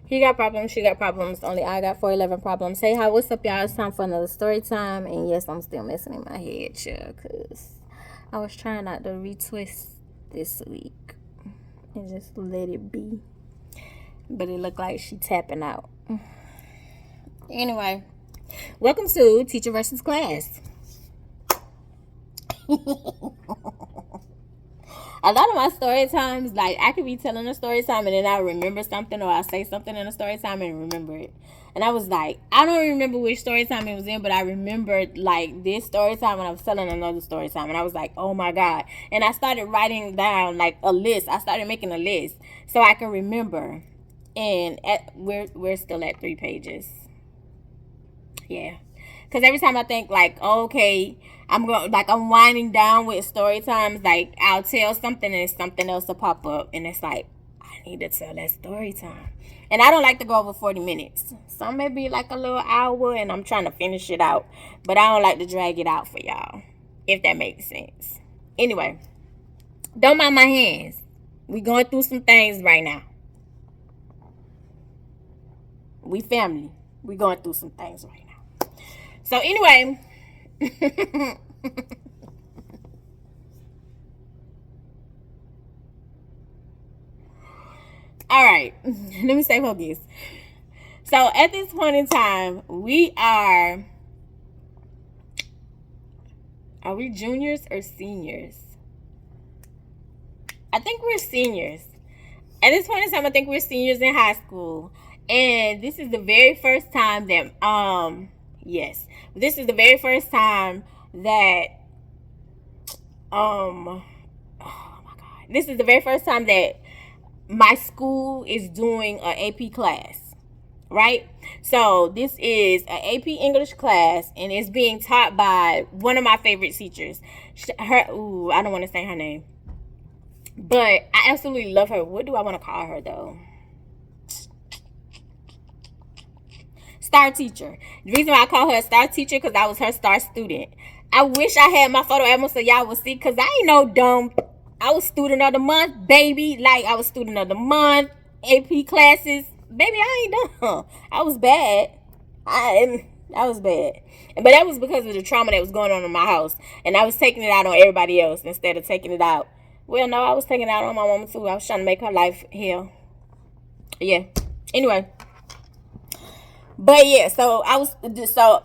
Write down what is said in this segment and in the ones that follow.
He got problems, she got problems. Only I got 411 problems. Hey, hi, what's up, y'all? It's time for another story time. And yes, I'm still messing in my head, chill, because I was trying not to retwist this week and just let it be. But it looked like she tapping out. Anyway, welcome to Teacher versus Class. A lot of my story times, like I could be telling a story time and then I remember something, or I say something in a story time and remember it. And I was like, I don't remember which story time it was in, but I remembered like this story time when I was telling another story time, and I was like, oh my god. And I started writing down like a list. I started making a list so I can remember. And we're still at 3 pages. Yeah. Because every time I think like, oh, okay, I'm winding down with story times, like I'll tell something and something else will pop up, and it's like I need to tell that story time. And I don't like to go over 40 minutes. Some may be like a little hour and I'm trying to finish it out, but I don't like to drag it out for y'all, if that makes sense. Anyway, don't mind my hands. We going through some things right now. We family. We going through some things right now. So anyway, all right, let me stay focused. So at this point in time, are we juniors or seniors? I think we're seniors. At this point in time, I think we're seniors in high school. And this is the very first time that, yes, this is the very first time that, oh my God, this is the very first time that my school is doing an AP class, right? So this is an AP English class, and it's being taught by one of my favorite teachers. I don't want to say her name, but I absolutely love her. What do I want to call her though? Star teacher. The reason why I call her a star teacher, because I was her star student. I wish I had my photo album so y'all would see, because I ain't no dumb. I was student of the month, baby. Like, I was student of the month, AP classes. Baby, I ain't dumb. I was bad. I was bad. But that was because of the trauma that was going on in my house. And I was taking it out on everybody else instead of taking it out. Well, no, I was taking it out on my mama too. I was trying to make her life hell. Yeah. Anyway. But yeah, so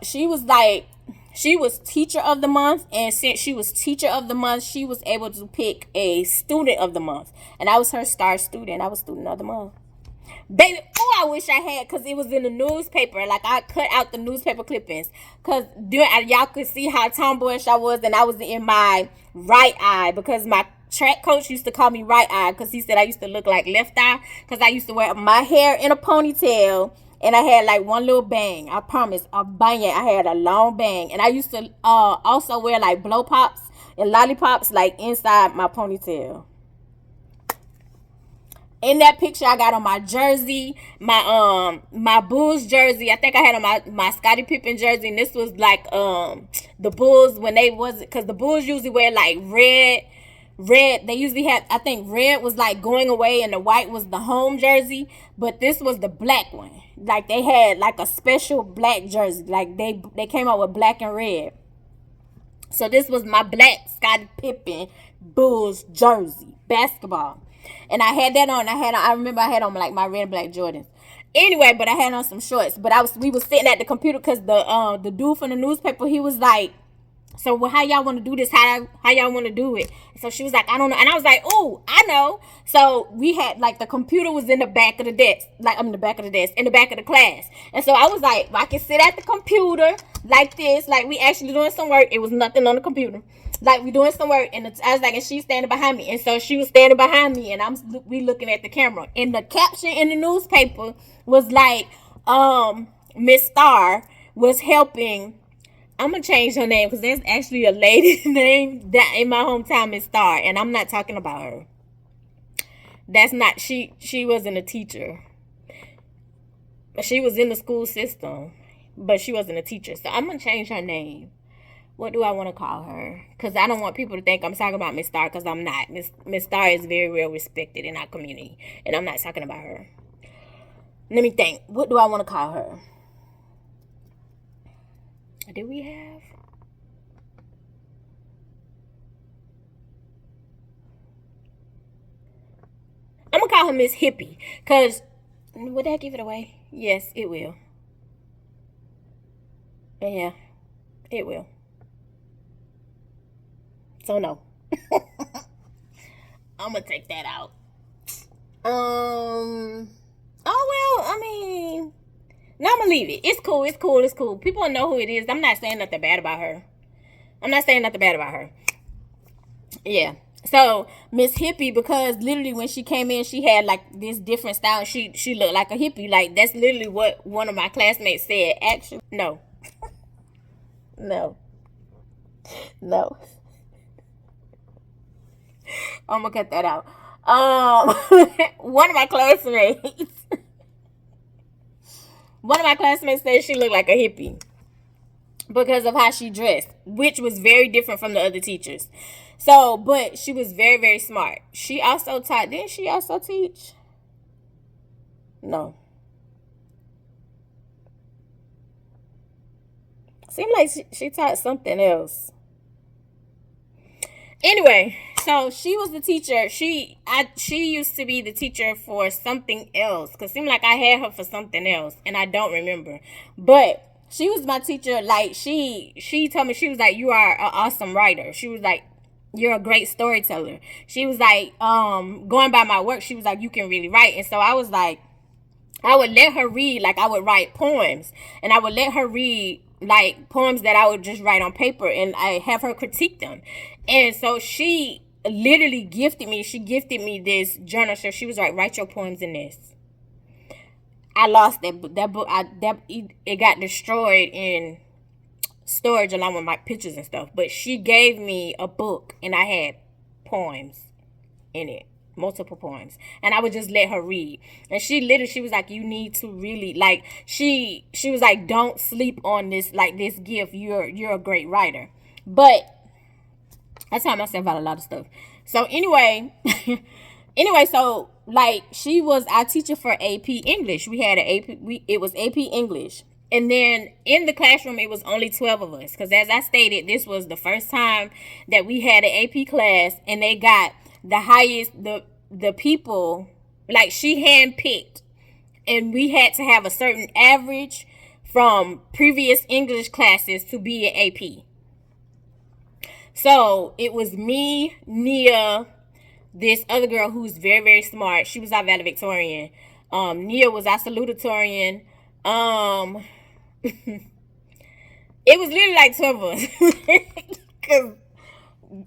she was like, she was teacher of the month, and since she was teacher of the month, she was able to pick a student of the month, and I was her star student. I was student of the month, baby. Oh, I wish I had, because it was in the newspaper. Like, I cut out the newspaper clippings, because y'all could see how tomboyish I was, and I was in my right eye, because my track coach used to call me right eye, because he said I used to look like left eye, because I used to wear my hair in a ponytail. And I had like one little bang. I promise, a bang. I had a long bang. And I used to also wear like blow pops and lollipops like inside my ponytail. In that picture, I got on my jersey, my Bulls jersey. I think I had on my Scottie Pippen jersey, and this was like the Bulls when they was, because the Bulls usually wear like red. They usually had, I think red was like going away and the white was the home jersey, but this was the black one. Like, they had like a special black jersey. Like, they came out with black and red. So this was my black Scottie Pippen Bulls jersey, basketball. And I had that on. I remember I had on like my red and black Jordans. Anyway, but I had on some shorts. But we was sitting at the computer, because the dude from the newspaper, he was like, so, well, how y'all want to do this? How y'all want to do it? So she was like, I don't know. And I was like, oh, I know. So we had, like, the computer was in the back of the desk. Like, in the back of the class. And so I was like, I can sit at the computer like this. Like, we actually doing some work. It was nothing on the computer. Like, we doing some work. And I was like, and she's standing behind me. And so she was standing behind me. And we looking at the camera. And the caption in the newspaper was like, Miss Star was helping. I'm going to change her name, because there's actually a lady named that in my hometown, Miss Star, and I'm not talking about her. That's not, she wasn't a teacher. She was in the school system, but she wasn't a teacher. So I'm going to change her name. What do I want to call her? Because I don't want people to think I'm talking about Miss Star, because I'm not. Miss Star is very well respected in our community, and I'm not talking about her. Let me think. What do I want to call her? Do we have? I'm going to call her Miss Hippie. Because, would that give it away? Yes, it will. Yeah, it will. So, no. I'm going to take that out. Oh, well, I mean, no, I'm going to leave it. It's cool, it's cool, it's cool. People know who it is. I'm not saying nothing bad about her. Yeah. So Miss Hippie, because literally when she came in, she had like this different style. She looked like a hippie. Like, that's literally what one of my classmates said. Actually, no. No. I'm gonna cut that out. One of my classmates said she looked like a hippie because of how she dressed, which was very different from the other teachers. So, but she was very, very smart. She also taught. Didn't she also teach? No. Seemed like she taught something else. Anyway, so she was the teacher. She used to be the teacher for something else. Cause it seemed like I had her for something else, and I don't remember. But she was my teacher. Like, she told me, she was like, "You are an awesome writer." She was like, "You're a great storyteller." She was like, going by my work, she was like, "You can really write." And so I was like, I would let her read, like I would write poems, and I would let her read like poems that I would just write on paper, and I have her critique them. And so she literally gifted me this journal. So she was like, "Write your poems in this." I lost that book. It got destroyed in storage along with my pictures and stuff. But she gave me a book, and I had poems in it, multiple poems, and I would just let her read. And she was like, "You need to really, like," she was like, "Don't sleep on this, like, this gift. You're a great writer." But I taught myself about a lot of stuff. So anyway, so like, she was our teacher for AP English. We had it was AP English. And then in the classroom, it was only 12 of us. Because as I stated, this was the first time that we had an AP class. And they got the highest, the people, like, she handpicked. And we had to have a certain average from previous English classes to be an AP. So it was me, Nia, this other girl who's very, very smart. She was our valedictorian. Nia was our salutatorian. It was literally like 12 of us. Because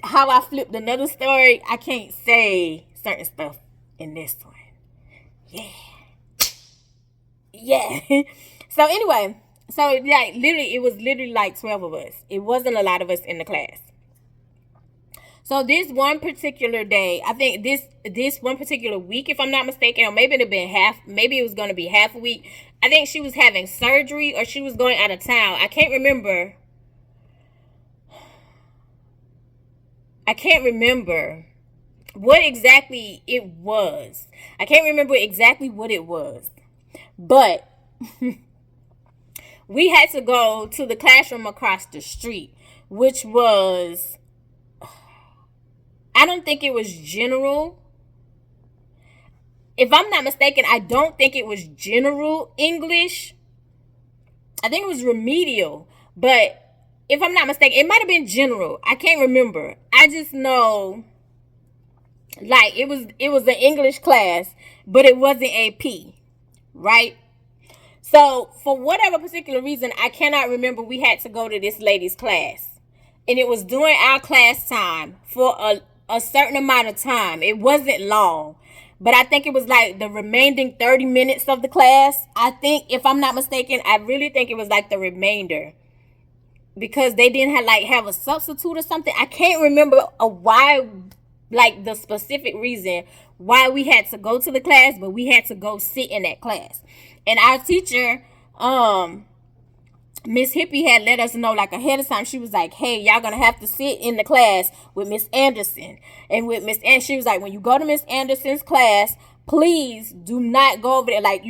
how I flipped another story, I can't say certain stuff in this one. Yeah. So anyway, so like literally, it was literally like 12 of us. It wasn't a lot of us in the class. So this one particular day, I think this one particular week, if I'm not mistaken, or maybe it was going to be half a week. I think she was having surgery, or she was going out of town. I can't remember what exactly it was. But we had to go to the classroom across the street, which was, I don't think it was general. If I'm not mistaken, I don't think it was general English. I think it was remedial. But if I'm not mistaken, it might have been general. I can't remember. I just know, like, it was an English class, but it wasn't AP, right? So for whatever particular reason, I cannot remember, we had to go to this lady's class. And it was during our class time for a certain amount of time. It wasn't long, but I think it was like the remaining 30 minutes of the class. I think, if I'm not mistaken, I really think it was like the remainder, because they didn't have a substitute or something. I can't remember why, like the specific reason why we had to go to the class, but we had to go sit in that class. And our teacher, Miss Hippie, had let us know like ahead of time. She was like, "Hey, y'all gonna have to sit in the class with Miss Anderson." And she was like, "When you go to Miss Anderson's class, please do not go over there. Like,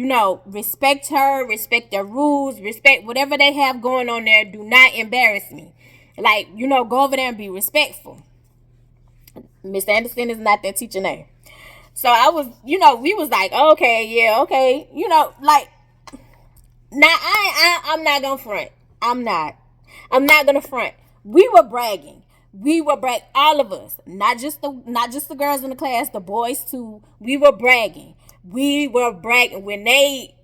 respect her, respect their rules, respect whatever they have going on there. Do not embarrass me. Like, go over there and be respectful. Miss Anderson is not that teacher name. So I was, we was like, okay, yeah, okay. Like, now I'm not gonna front. I'm not gonna front. We were bragging. All of us, not just the girls in the class, the boys too. We were bragging when they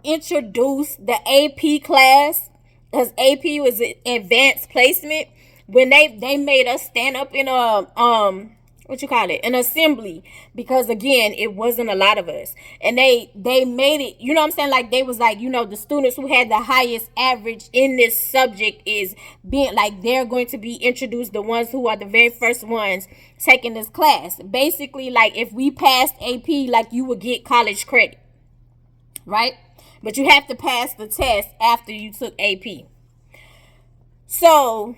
introduced the AP class, because AP was advanced placement. When they made us stand up in a an assembly, because again, it wasn't a lot of us, and they made it, what I'm saying, like, they was like, the students who had the highest average in this subject is being like, they're going to be introduced, the ones who are the very first ones taking this class. Basically, like, if we passed AP, like, you would get college credit, right? But you have to pass the test after you took AP. So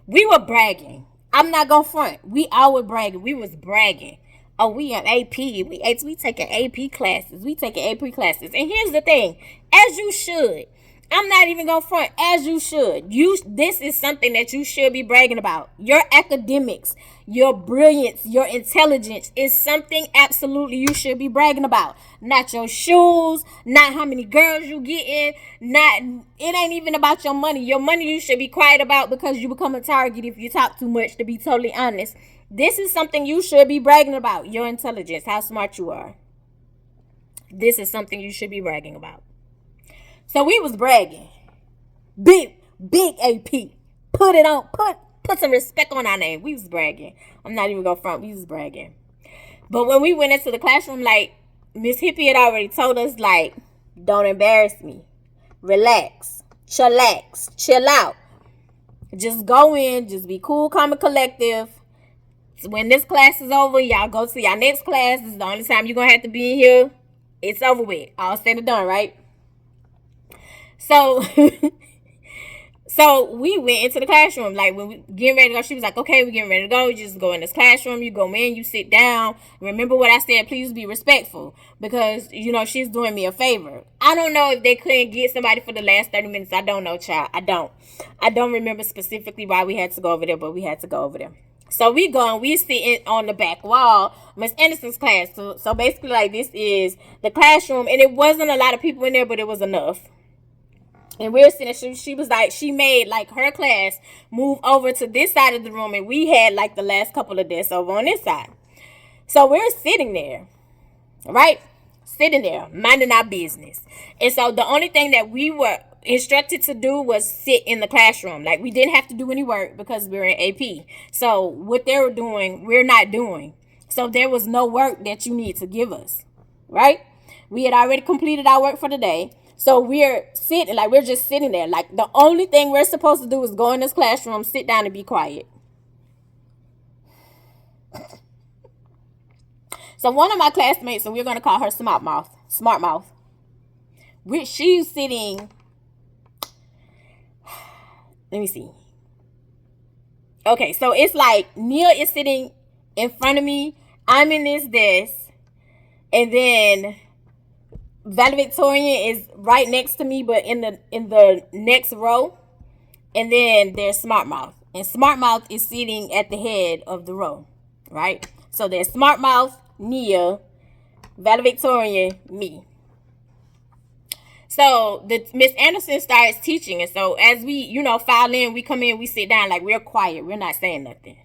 we were bragging. I'm not gonna front. We all were bragging. We was bragging. Oh, we in AP. We taking AP classes. And here's the thing. As you should. I'm not even gonna front. As you should. This is something that you should be bragging about. Your academics, your brilliance, your intelligence is something absolutely you should be bragging about. Not your shoes, not how many girls you getting, it ain't even about your money. Your money you should be quiet about, because you become a target if you talk too much, to be totally honest. This is something you should be bragging about. Your intelligence, how smart you are. This is something you should be bragging about. So we was bragging. Big AP. Put it on. Put some respect on our name. We was bragging. I'm not even gonna front. We was bragging. But when we went into the classroom, like, Miss Hippie had already told us, like, don't embarrass me. Relax. Chillax. Chill out. Just go in. Just be cool, calm, and collective. So when this class is over, y'all go to your next class. This is the only time you're going to have to be in here. It's over with. All said and done, right? So, so we went into the classroom. Like, when we getting ready to go, she was like, okay, we're getting ready to go. You just go in this classroom. You go in, you sit down. Remember what I said, please be respectful. Because, she's doing me a favor. I don't know if they couldn't get somebody for the last 30 minutes. I don't know, child. I don't remember specifically why we had to go over there, but we had to go over there. So we sitting on the back wall, Miss Anderson's class. So basically, like, this is the classroom. And it wasn't a lot of people in there, but it was enough. And we're sitting, she was like, she made, like, her class move over to this side of the room. And we had, like, the last couple of desks over on this side. So we're sitting there, right? Sitting there, minding our business. And so the only thing that we were instructed to do was sit in the classroom. Like, we didn't have to do any work because we were in AP. So what they were doing, we're not doing. So there was no work that you need to give us, right? We had already completed our work for the day. So we're just sitting there. Like, the only thing we're supposed to do is go in this classroom, sit down, and be quiet. So one of my classmates, and we're going to call her Smart Mouth. She's sitting, let me see. Okay, so it's like Nia is sitting in front of me. I'm in this desk. And then Valedictorian is right next to me, but in the next row. And then there's Smart Mouth. And Smart Mouth is sitting at the head of the row, right? So there's Smart Mouth, Nia, Valedictorian, me. So the Miss Anderson starts teaching. And so as we, file in, we come in, we sit down, like, we're quiet. We're not saying nothing.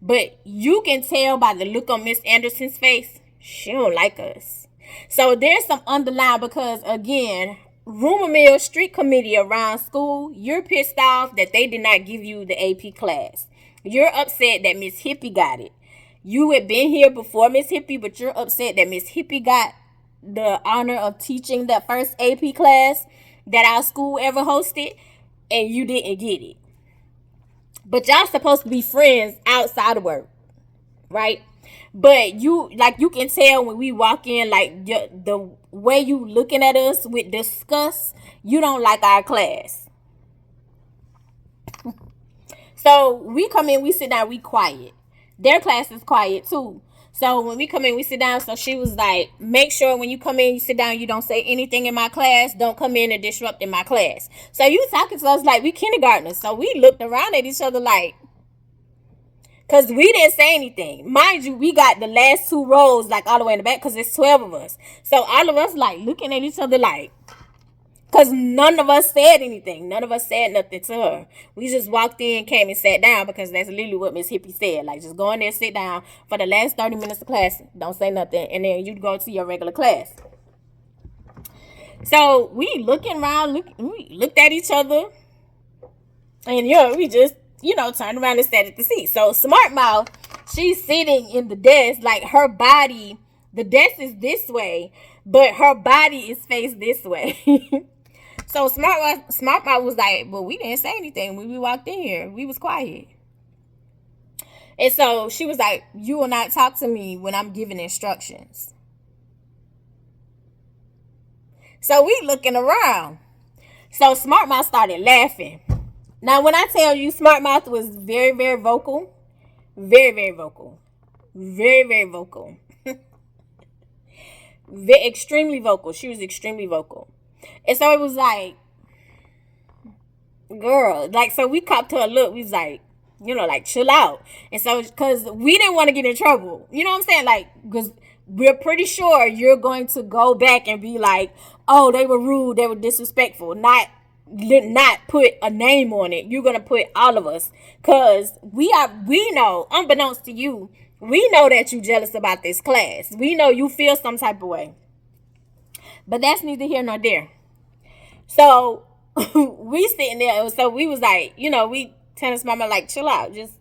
But you can tell by the look on Miss Anderson's face, she don't like us. So there's some underlying, because again, rumor mill, street committee around school, you're pissed off that they did not give you the AP class. You're upset that Miss Hippie got it. You had been here before Miss Hippie, but you're upset that Miss Hippie got the honor of teaching that first AP class that our school ever hosted, and you didn't get it. But y'all supposed to be friends outside of work, right? But you can tell when we walk in, like, the way you looking at us with disgust, you don't like our class. So we come in, we sit down, we quiet. Their class is quiet too. So when we come in, we sit down. So she was like, make sure when you come in, you sit down, you don't say anything in my class. Don't come in and disrupt in my class. So you talking to us like we kindergartners. So we looked around at each other like, because we didn't say anything. Mind you, we got the last 2 rows like all the way in the back because it's 12 of us. So all of us like looking at each other like, because none of us said anything. None of us said nothing to her. We just walked in, came and sat down because that's literally what Miss Hippie said. Like, just go in there, sit down for the last 30 minutes of class. Don't say nothing. And then you go to your regular class. So we looking around, we looked at each other. And, we just, turned around and sat at the seat. So Smart Mouth, she's sitting in the desk. Like, her body, the desk is this way, but her body is faced this way. So Smart Mouth was like, well, we didn't say anything when we walked in here. We was quiet. And so she was like, you will not talk to me when I'm giving instructions. So we looking around. So Smart Mouth started laughing. Now, when I tell you Smart Mouth was very, very vocal, very, very vocal, very, very vocal, extremely vocal. She was extremely vocal. And so it was like, girl, like, so we copped her a look. We was like, like, chill out. And so, because we didn't want to get in trouble. You know what I'm saying? Like, because we're pretty sure you're going to go back and be like, oh, they were rude, they were disrespectful. Not put a name on it. You're going to put all of us. Because we know, unbeknownst to you, we know that you jealous about this class. We know you feel some type of way. But that's neither here nor there. So we sitting there. So we was like, we telling Smart Mouth like, chill out. Just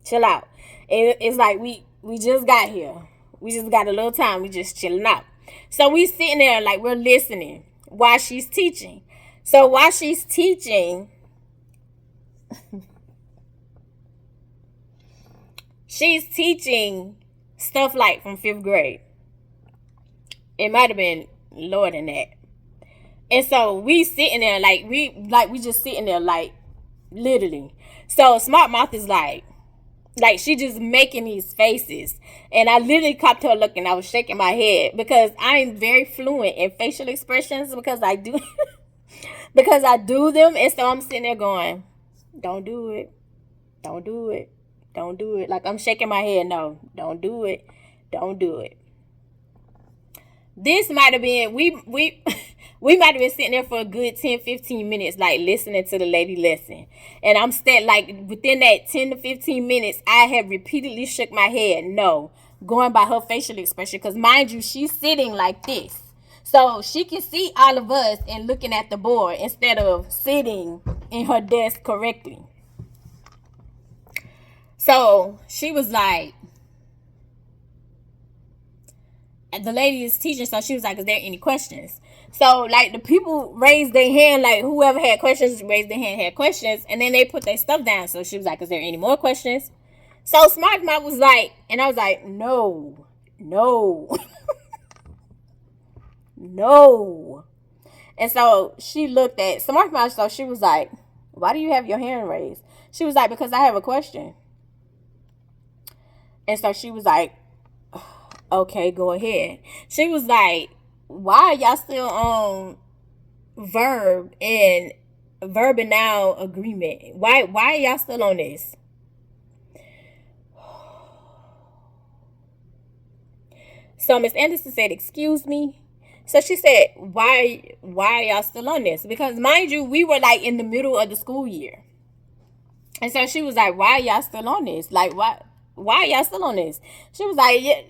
chill out. It's like we just got here. We just got a little time. We just chilling out. So we sitting there like we're listening while she's teaching. So while she's teaching, she's teaching stuff like from 5th grade. It might have been lower than that. And so we sitting there like we just sitting there like literally. So Smart Mouth is like she just making these faces. And I literally copped her looking. I was shaking my head because I'm very fluent in facial expressions because I do because I do them. And so I'm sitting there going, don't do it. Don't do it. Don't do it. Like I'm shaking my head. No, don't do it. Don't do it. This might have been, we might have been sitting there for a good 10-15 minutes, like listening to the lady lesson. And I'm still like within that 10 to 15 minutes, I have repeatedly shook my head. No, going by her facial expression. Because mind you, she's sitting like this. So she can see all of us and looking at the board instead of sitting in her desk correctly. So she was like, the lady is teaching, so she was like, is there any questions? So like the people raised their hand, like whoever had questions raised their hand, had questions, and then they put their stuff down. So she was like, is there any more questions? So Smart Mouth was like, and I was like, no no. And so she looked at Smart Mouth, so she was like, why do you have your hand raised? She was like, because I have a question. And so she was like, okay, go ahead. She was like, why are y'all still on verb and now agreement? Why are y'all still on this? So Miss Anderson said, excuse me. So she said, why are y'all still on this? Because mind you, we were like in the middle of the school year. And so she was like, why are y'all still on this? Like, why are y'all still on this? She was like, yeah,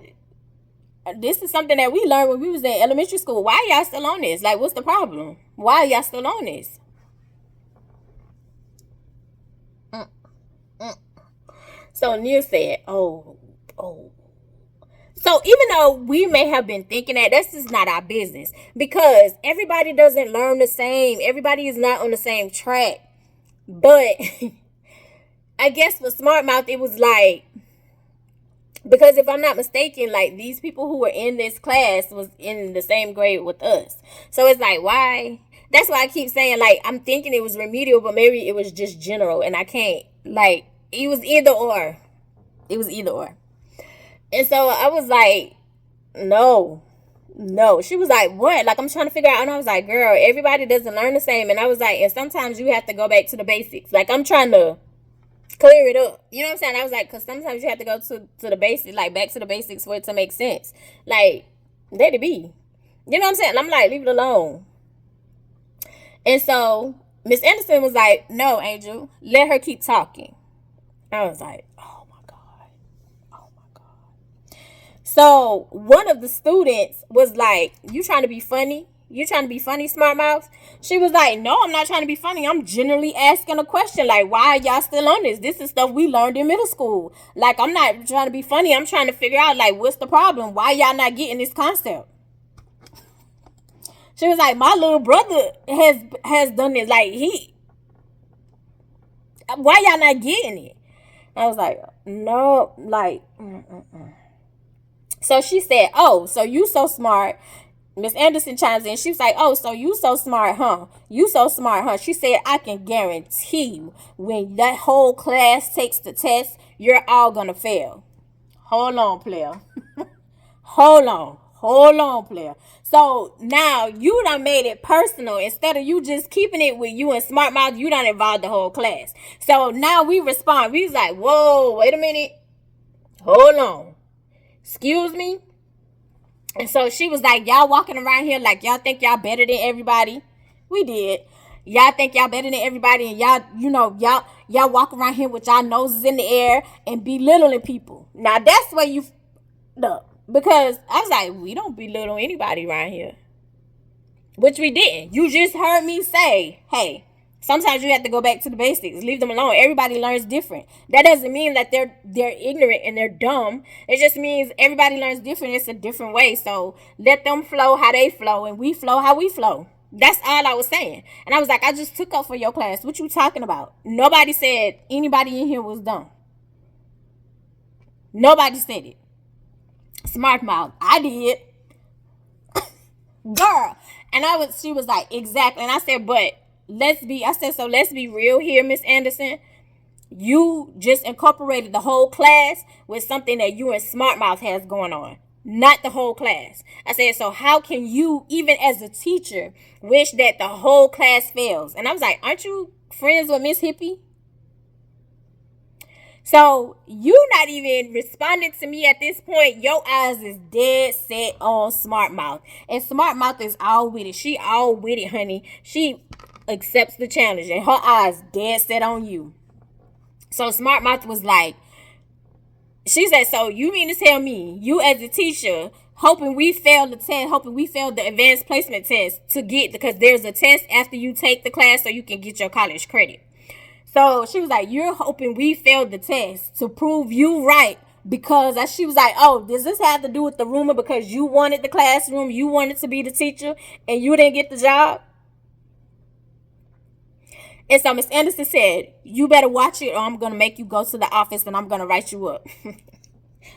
this is something that we learned when we was in elementary school. Why are y'all still on this? Like, what's the problem? Why are y'all still on this? So Neil said, oh. So even though we may have been thinking that, that's just not our business. Because everybody doesn't learn the same. Everybody is not on the same track. But I guess for Smart Mouth, it was like, because if I'm not mistaken, like these people who were in this class was in the same grade with us. So it's like, why? That's why I keep saying, like, I'm thinking it was remedial, but maybe it was just general. And I can't, like, it was either or. And so I was like, no. No. She was like, what? Like, I'm trying to figure out. And I was like, girl, everybody doesn't learn the same. And I was like, and sometimes you have to go back to the basics. Like, I'm trying to clear it up. You know what I'm saying? I was like, because sometimes you have to go to the basics, like back to the basics for it to make sense. Like, let it be. You know what I'm saying? And I'm like, leave it alone. And so Miss Anderson was like, no, Angel, let her keep talking. I was like, oh my God. Oh my God. So one of the students was like, you trying to be funny? You trying to be funny, smart mouth? She was like, no, I'm not trying to be funny. I'm generally asking a question. Like, why are y'all still on this? This is stuff we learned in middle school. Like, I'm not trying to be funny. I'm trying to figure out, like, what's the problem? Why y'all not getting this concept? She was like, my little brother has done this. Like, why y'all not getting it? I was like, no, like, So she said, oh, so you so smart. Miss Anderson chimes in. She was like, oh, so you so smart, huh? You so smart, huh? She said, I can guarantee you when that whole class takes the test, you're all gonna fail. Hold on, player. Hold on. Hold on, player. So now you done made it personal. Instead of you just keeping it with you and smart mouth, you done involved the whole class. So now we respond. We was like, whoa, wait a minute. Hold on. Excuse me. And so she was like, y'all walking around here like y'all think y'all better than everybody. We did. Y'all think y'all better than everybody, and y'all walk around here with y'all noses in the air and belittling people. Now that's where you up. Because I was like, we don't belittle anybody around here. Which we didn't. You just heard me say, hey, sometimes you have to go back to the basics. Leave them alone. Everybody learns different. That doesn't mean that they're ignorant and they're dumb. It just means everybody learns different. It's a different way. So let them flow how they flow, and we flow how we flow. That's all I was saying. And I was like, I just took up for your class. What you talking about? Nobody said anybody in here was dumb. Nobody said it. Smart mouth. I did. Girl. And she was like, exactly. And I said, but let's be real here, Miss Anderson. You just incorporated the whole class with something that you and Smart Mouth has going on. Not the whole class. I said, so how can you, even as a teacher, wish that the whole class fails? And I was like, aren't you friends with Miss Hippie? So you not even responding to me at this point. Your eyes is dead set on Smart Mouth. And Smart Mouth is all with it. She all with it, honey. She accepts the challenge. And her eyes dead set on you. So Smart Mouth was like, she said, so you mean to tell me, you as a teacher, hoping we fail the test, hoping we fail the advanced placement test because there's a test after you take the class so you can get your college credit. So she was like, you're hoping we failed the test to prove you right because she was like, oh, does this have to do with the rumor because you wanted the classroom, you wanted to be the teacher, and you didn't get the job? And so Miss Anderson said, you better watch it or I'm going to make you go to the office and I'm going to write you up.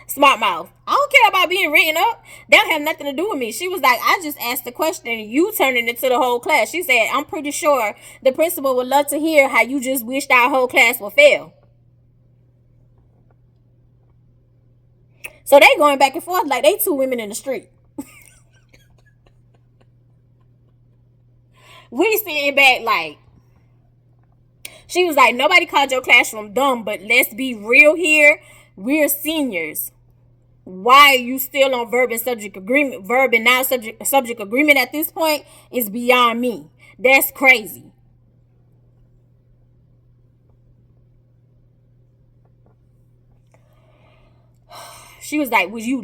Smart mouth. I don't care about being written up. That don't have nothing to do with me. She was like, I just asked the question and you turned it into the whole class. She said, I'm pretty sure the principal would love to hear how you just wished our whole class would fail. So they going back and forth like they two women in the street. We sitting back like, she was like, nobody called your classroom dumb, but let's be real here. We're seniors. Why are you still on verb and subject agreement? Verb and now subject agreement at this point is beyond me. That's crazy. She was like, what you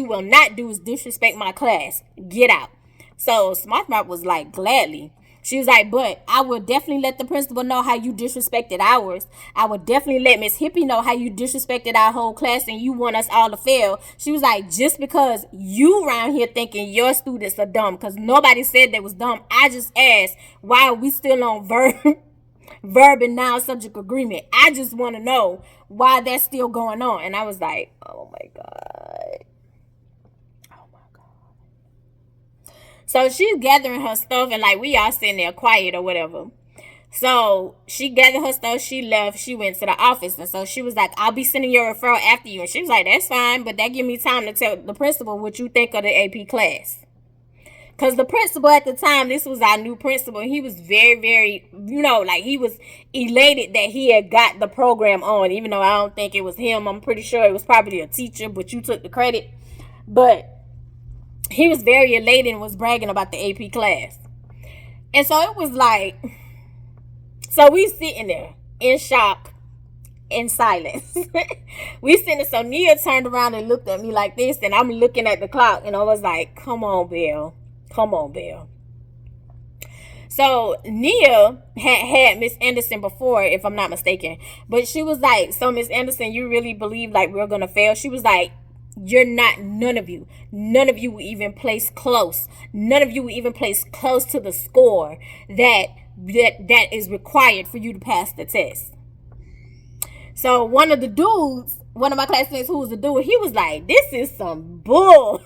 will not do is disrespect my class. Get out. So Smart Mouth was like, gladly. She was like, but I would definitely let the principal know how you disrespected ours. I would definitely let Miss Hippie know how you disrespected our whole class and you want us all to fail. She was like, just because you around here thinking your students are dumb, because nobody said they was dumb. I just asked, why are we still on verb and noun subject agreement? I just want to know why that's still going on. And I was like, oh my God. So she's gathering her stuff and like we all sitting there quiet or whatever. So she gathered her stuff, she left, she went to the office. And so she was like, I'll be sending your referral after you. And she was like, that's fine, but that give me time to tell the principal what you think of the AP class. Because the principal at the time, this was our new principal, he was very, very, like he was elated that he had got the program on, even though I don't think it was him. I'm pretty sure it was probably a teacher, but you took the credit. But he was very elated and was bragging about the AP class. And so it was like, so we sitting there in shock, in silence. We sitting there, so Nia turned around and looked at me like this, and I'm looking at the clock, and I was like, come on, Bill. Come on, Bill. So Nia had Miss Anderson before, if I'm not mistaken. But she was like, so Miss Anderson, you really believe like we're going to fail? She was like, you're not, none of you will even place close. None of you will even place close to the score that is required for you to pass the test. So one of my classmates who was a dude, he was like, this is some bull.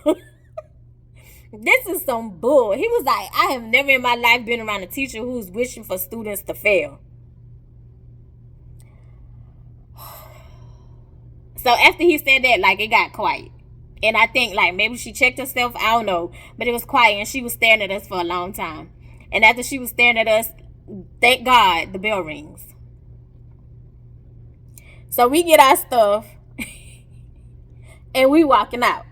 This is some bull. He was like, I have never in my life been around a teacher who's wishing for students to fail. So after he said that, like, it got quiet. And I think, like, maybe she checked herself. I don't know. But it was quiet, and she was staring at us for a long time. And after she was staring at us, thank God, the bell rings. So we get our stuff, and we walking out.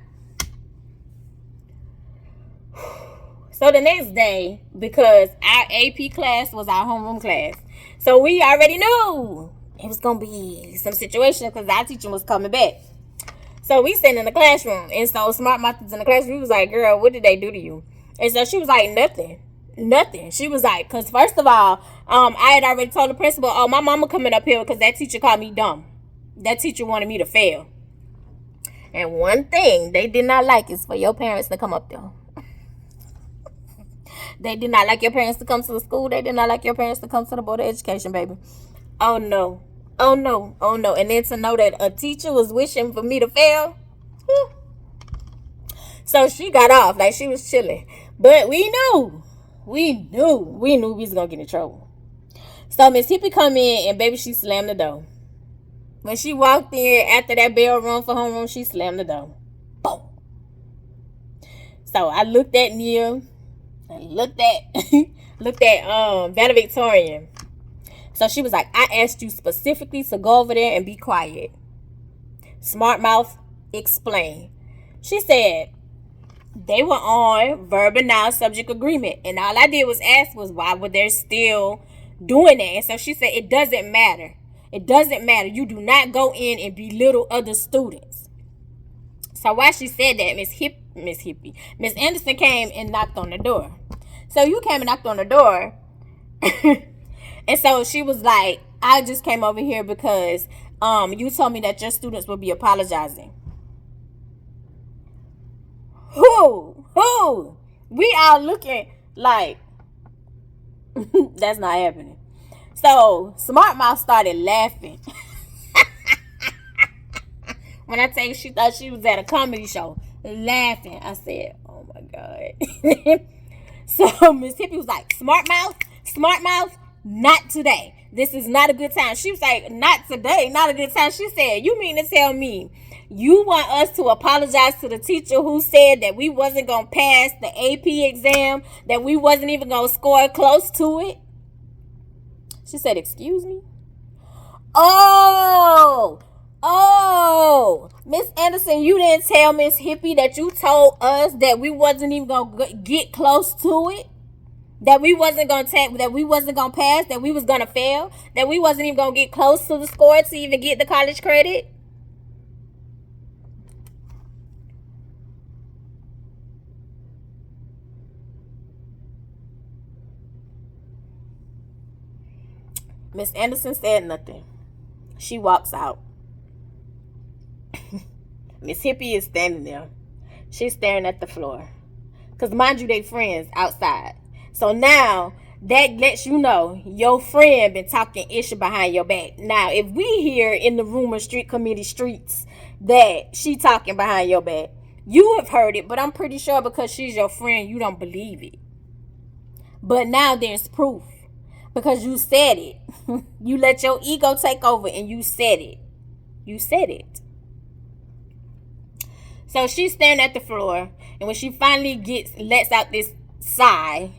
So the next day, because our AP class was our homeroom class, so we already knew it was going to be some situation because our teacher was coming back. So we sitting in the classroom, and so Smart Mouth was in the classroom. We was like, girl, what did they do to you? And so she was like, nothing. She was like, because first of all, I had already told the principal, oh, my mama coming up here because that teacher called me dumb. That teacher wanted me to fail. And one thing they did not like is for your parents to come up there. They did not like your parents to come to the school. They did not like your parents to come to the Board of Education, baby. Oh, no. Oh, no. Oh, no. And then to know that a teacher was wishing for me to fail. Whew. So she got off. Like, she was chilling. But we knew we was going to get in trouble. So Miss Hippie come in, and baby, she slammed the door. When she walked in, after that bell rung for homeroom, she slammed the door. Boom. So I looked at Nia. And looked at valedictorian. So she was like, I asked you specifically to go over there and be quiet. Smart Mouth explained. She said they were on verb and noun subject agreement. And all I did was ask was why were they still doing that? And so she said it doesn't matter. It doesn't matter. You do not go in and belittle other students. So while she said that, Miss Anderson came and knocked on the door. So you came and knocked on the door. And so she was like, I just came over here because you told me that your students will be apologizing. Who? We all looking like that's not happening. So Smart Mouth started laughing. When I tell you she thought she was at a comedy show, laughing. I said, oh my God. So Miss Hippie was like, Smart Mouth, not today. This is not a good time. She was like, not today, not a good time. She said, you mean to tell me you want us to apologize to the teacher who said that we wasn't going to pass the AP exam, that we wasn't even going to score close to it? She said, excuse me? Oh, Miss Anderson, you didn't tell Miss Hippie that you told us that we wasn't even gonna get close to it, that we wasn't gonna that we wasn't gonna pass, that we was gonna fail, that we wasn't even gonna get close to the score to even get the college credit. Miss Anderson said nothing. She walks out. Miss Hippie is standing there. She's staring at the floor. Because mind you, they friends outside. So now that lets you know your friend been talking ish behind your back. Now, if we hear in the rumor street committee streets that she talking behind your back, you have heard it, but I'm pretty sure because she's your friend, you don't believe it. But now there's proof. because you said it. You let your ego take over and you said it. You said it. So she's standing at the floor, and when she finally lets out this sigh,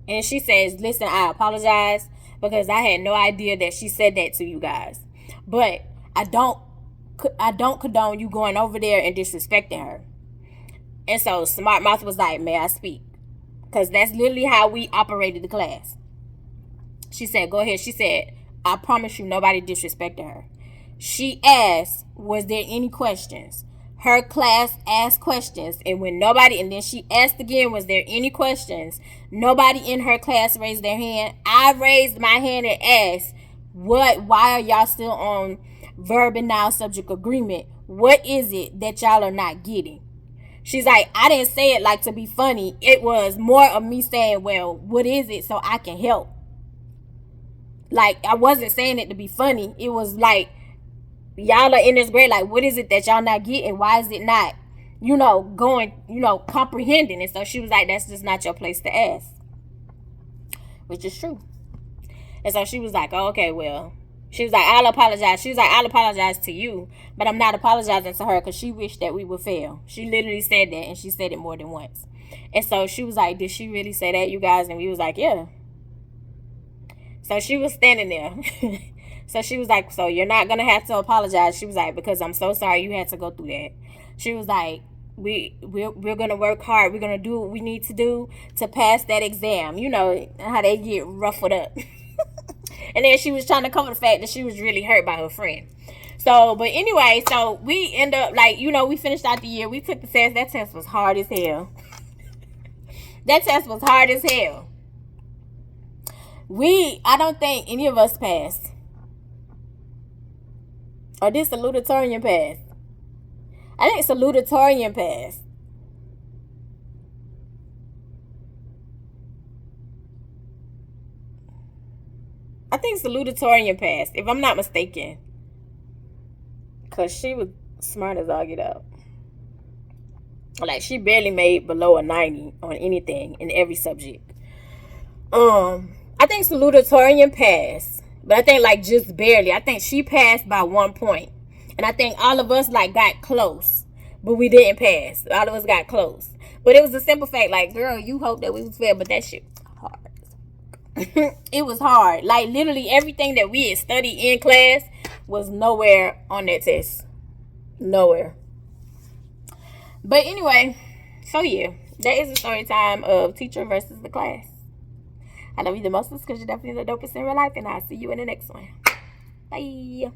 and she says, listen, I apologize because I had no idea that she said that to you guys. But I don't condone you going over there and disrespecting her. And so Smart Mouth was like, may I speak? Because that's literally how we operated the class. She said, go ahead. She said, I promise you nobody disrespected her. She asked, was there any questions? Her class asked questions, and then she asked again, was there any questions? Nobody in her class raised their hand. I raised my hand and asked, why are y'all still on verb and noun subject agreement? What is it that y'all are not getting? She's like, I didn't say it like to be funny. It was more of me saying, well, what is it so I can help? Like, I wasn't saying it to be funny. It was like, y'all are in this grade, like, what is it that y'all not getting? Why is it not, comprehending? And so she was like, that's just not your place to ask. Which is true. And so she was like, oh, okay, well. She was like, I'll apologize. She was like, I'll apologize to you, but I'm not apologizing to her because she wished that we would fail. She literally said that, and she said it more than once. And so she was like, did she really say that, you guys? And we was like, yeah. So she was standing there. So she was like, so you're not going to have to apologize. She was like, because I'm so sorry you had to go through that. She was like, we're going to work hard. We're going to do what we need to do to pass that exam. You know how they get ruffled up. And then she was trying to cover the fact that she was really hurt by her friend. So, but anyway, so we end up, we finished out the year. We took the test. That test was hard as hell. That test was hard as hell. I don't think any of us passed. Or did salutatorian pass? I think salutatorian passed. I think salutatorian passed, if I'm not mistaken. Because she was smart as all get out. Like, she barely made below a 90 on anything in every subject. I think salutatorian passed. But I think, just barely. I think she passed by 1 point. And I think all of us, got close. But we didn't pass. All of us got close. But it was a simple fact, girl, you hope that we was fair. But that shit was hard. It was hard. Literally everything that we had studied in class was nowhere on that test. Nowhere. But anyway, so yeah. That is the story time of teacher versus the class. I love you the most because you're definitely the dopest in real life, and I'll see you in the next one. Bye.